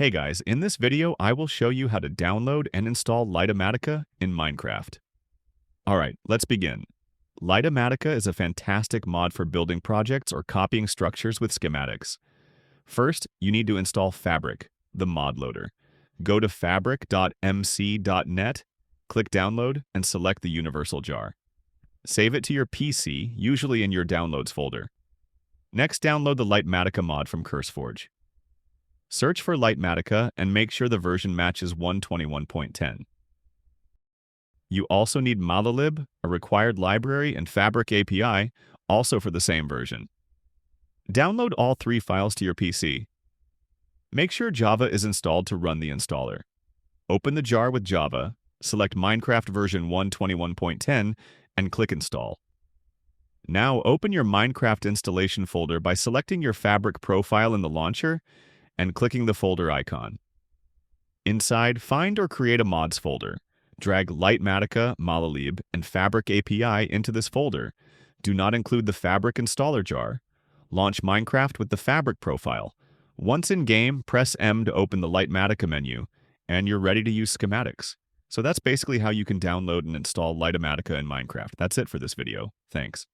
Hey guys, in this video I will show you how to download and install Litematica in Minecraft. Alright, let's begin. Litematica is a fantastic mod for building projects or copying structures with schematics. First, you need to install Fabric, the mod loader. Go to fabric.mc.net, click Download, and select the universal jar. Save it to your PC, usually in your Downloads folder. Next, download the Litematica mod from CurseForge. Search for Litematica and make sure the version matches 121.10. You also need Malalib, a required library, and Fabric API, also for the same version. Download all three files to your PC. Make sure Java is installed to run the installer. Open the jar with Java, select Minecraft version 121.10, and click Install. Now open your Minecraft installation folder by selecting your Fabric profile in the launcher and clicking the folder icon. Inside, find or create a mods folder. Drag Litematica, Malalib, and Fabric API into this folder. Do not include the Fabric installer jar. Launch Minecraft with the Fabric profile. Once in-game, press M to open the Litematica menu, and you're ready to use schematics. So that's basically how you can download and install Litematica in Minecraft. That's it for this video. Thanks.